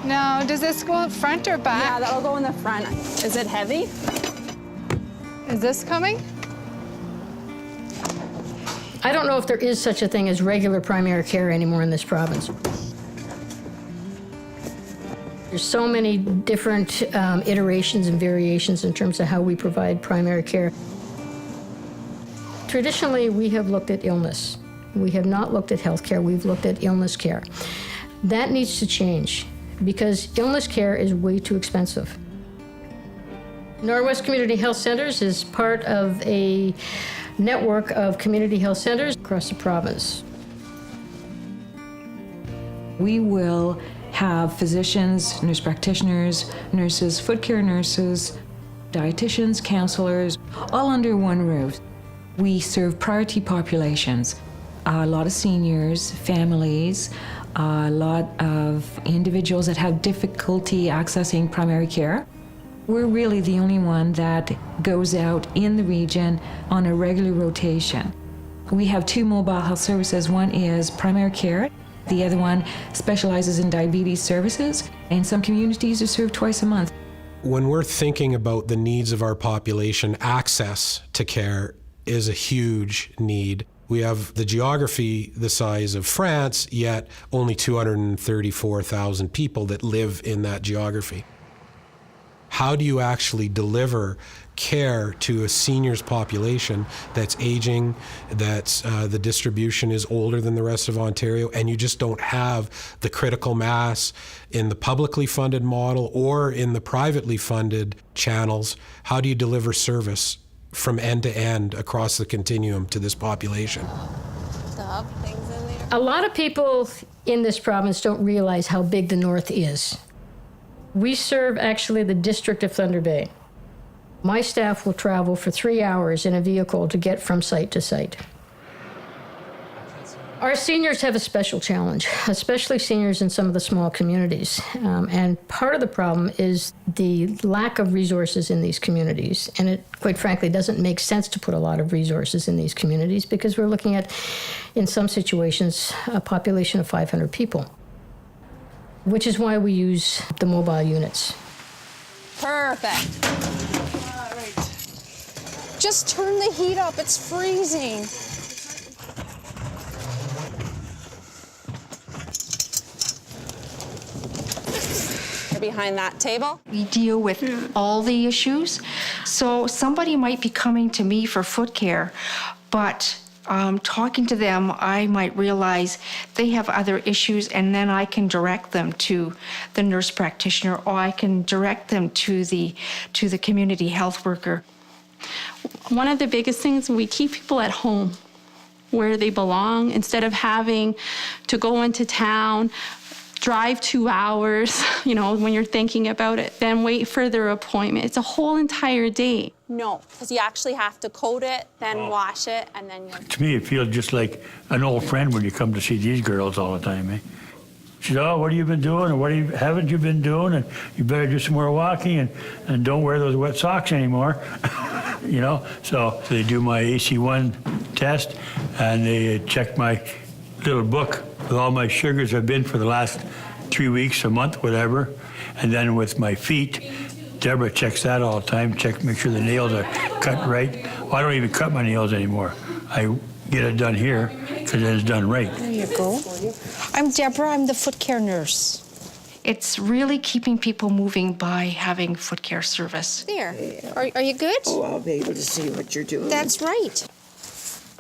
Now, does this go up front or back? Yeah, that'll go in the front. Is it heavy? Is this coming? I don't know if there is such a thing as regular primary care anymore in this province. There's so many different iterations and variations in terms of how we provide primary care. Traditionally, we have looked at illness. We have not looked at healthcare, we've looked at illness care. That needs to change because illness care is way too expensive. NorWest Community Health Centers is part of a network of community health centers across the province. We will have physicians, nurse practitioners, nurses, foot care nurses, dietitians, counselors, all under one roof. We serve priority populations, a lot of seniors, families, a lot of individuals that have difficulty accessing primary care. We're really the only one that goes out in the region on a regular rotation. We have 2 mobile health services. One is primary care. The other one specializes in diabetes services, and some communities are served twice a month. When we're thinking about the needs of our population, access to care is a huge need. We have the geography the size of France, yet only 234,000 people that live in that geography. How do you actually deliver care to a seniors population that's aging, that's the distribution is older than the rest of Ontario, and you just don't have the critical mass in the publicly funded model or in the privately funded channels? How do you deliver service from end to end across the continuum to this population? Stuff, things in there. A lot of people in this province don't realize how big the North is. We serve actually the district of Thunder Bay. My staff will travel for 3 hours in a vehicle to get from site to site. Our seniors have a special challenge, especially seniors in some of the small communities. And part of the problem is the lack of resources in these communities. And it, quite frankly, doesn't make sense to put a lot of resources in these communities because we're looking at, in some situations, a population of 500 people, which is why we use the mobile units. Perfect. All right. Just turn the heat up, it's freezing. Behind that table. We deal with all the issues. So somebody might be coming to me for foot care, but talking to them, I might realize they have other issues, and then I can direct them to the nurse practitioner, or I can direct them to the community health worker. One of the biggest things, we keep people at home where they belong instead of having to go into town, drive 2 hours, you know, when you're thinking about it, then wait for their appointment. It's a whole entire day. No, because you actually have to coat it, then wash it, and then you... To me, it feels just like an old friend when you come to see these girls all the time, eh? She said, oh, what have you been doing, or what haven't you been doing, and you better do some more walking, and don't wear those wet socks anymore, you know? So they do my AC1 test, and they check my little book with all my sugars have been for the last 3 weeks, a month, whatever. And then with my feet, Deborah checks that all the time, make sure the nails are cut right. Well, I don't even cut my nails anymore. I get it done here because then it's done right. There you go. I'm Deborah, I'm the foot care nurse. It's really keeping people moving by having foot care service. There, are you good? Oh, I'll be able to see what you're doing. That's right.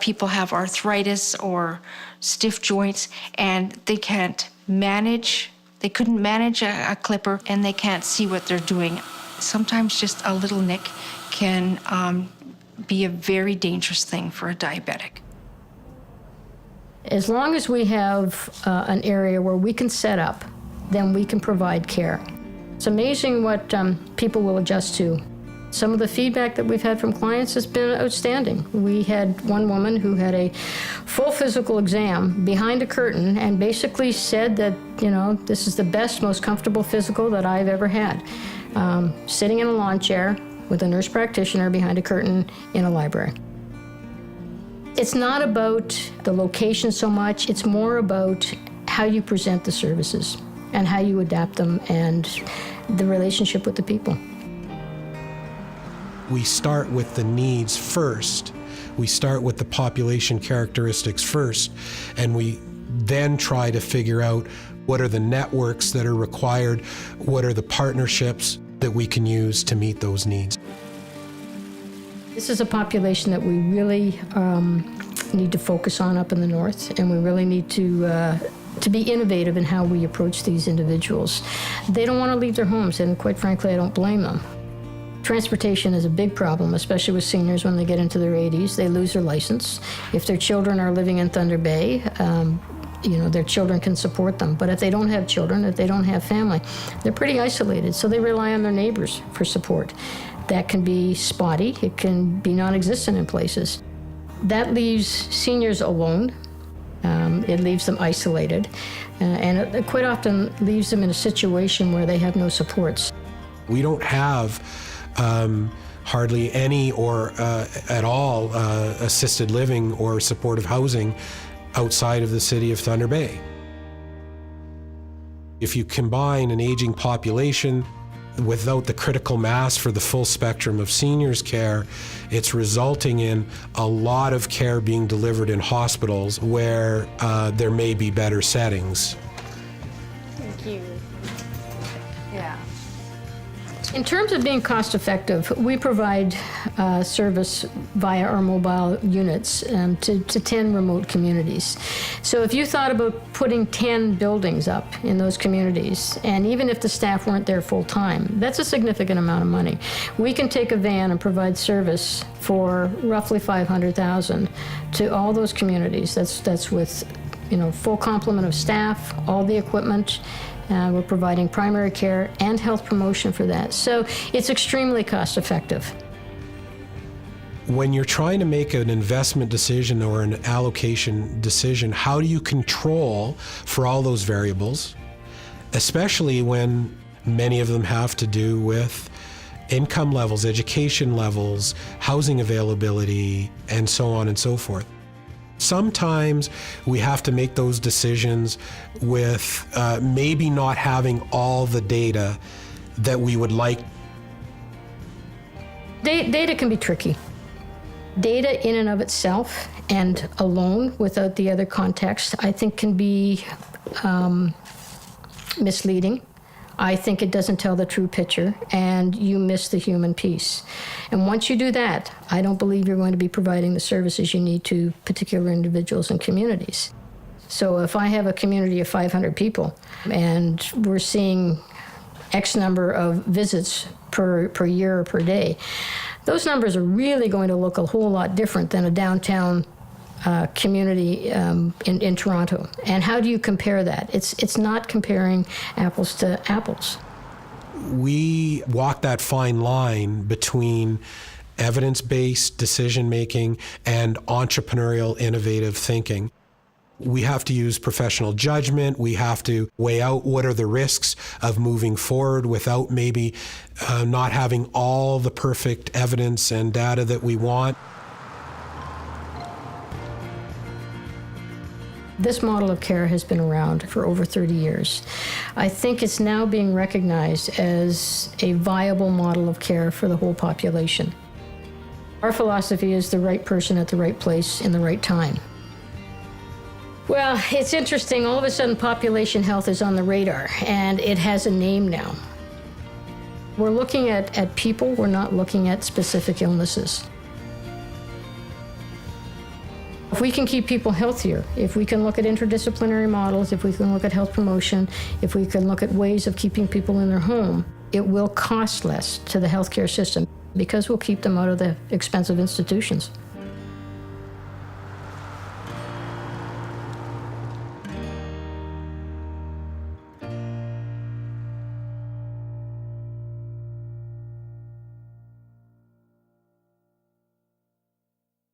People have arthritis or stiff joints, and they can't manage, they couldn't manage a clipper, and they can't see what they're doing. Sometimes just a little nick can be a very dangerous thing for a diabetic. As long as we have an area where we can set up, then we can provide care. It's amazing what people will adjust to. Some of the feedback that we've had from clients has been outstanding. We had one woman who had a full physical exam behind a curtain and basically said that, you know, this is the best, most comfortable physical that I've ever had. Sitting in a lawn chair with a nurse practitioner behind a curtain in a library. It's not about the location so much, it's more about how you present the services. and how you adapt them and the relationship with the people. We start with the needs first. We start with the population characteristics first, and we then try to figure out what are the networks that are required, what are the partnerships that we can use to meet those needs. This is a population that we really need to focus on up in the north, and we really need to be innovative in how we approach these individuals. They don't want to leave their homes, and quite frankly, I don't blame them. Transportation is a big problem, especially with seniors when they get into their 80s. They lose their license. If their children are living in Thunder Bay, their children can support them. But if they don't have children, if they don't have family, they're pretty isolated, so they rely on their neighbors for support. That can be spotty. It can be non-existent in places. That leaves seniors alone. It leaves them isolated. And it quite often leaves them in a situation where they have no supports. We don't have hardly any or at all assisted living or supportive housing outside of the city of Thunder Bay. If you combine an aging population without the critical mass for the full spectrum of seniors care, it's resulting in a lot of care being delivered in hospitals where there may be better settings. Thank you. Yeah. In terms of being cost effective, we provide service via our mobile units to 10 remote communities. So if you thought about putting 10 buildings up in those communities, and even if the staff weren't there full time, that's a significant amount of money. We can take a van and provide service for roughly $500,000 to all those communities. That's with full complement of staff, all the equipment. We're providing primary care and health promotion for that. So it's extremely cost effective. When you're trying to make an investment decision or an allocation decision, how do you control for all those variables, especially when many of them have to do with income levels, education levels, housing availability, and so on and so forth? Sometimes we have to make those decisions with maybe not having all the data that we would like. Data can be tricky. Data in and of itself and alone without the other context, I think can be misleading. I think it doesn't tell the true picture, and you miss the human piece. And once you do that, I don't believe you're going to be providing the services you need to particular individuals and communities. So if I have a community of 500 people, and we're seeing X number of visits per year or per day, those numbers are really going to look a whole lot different than a downtown community in Toronto. And how do you compare that? It's not comparing apples to apples. We walk that fine line between evidence-based decision-making and entrepreneurial, innovative thinking. We have to use professional judgment. We have to weigh out what are the risks of moving forward without maybe not having all the perfect evidence and data that we want. This model of care has been around for over 30 years. I think it's now being recognized as a viable model of care for the whole population. Our philosophy is the right person at the right place in the right time. Well, it's interesting. All of a sudden, population health is on the radar, and it has a name now. We're looking at people. We're not looking at specific illnesses. If we can keep people healthier, if we can look at interdisciplinary models, if we can look at health promotion, if we can look at ways of keeping people in their home, it will cost less to the healthcare system because we'll keep them out of the expensive institutions.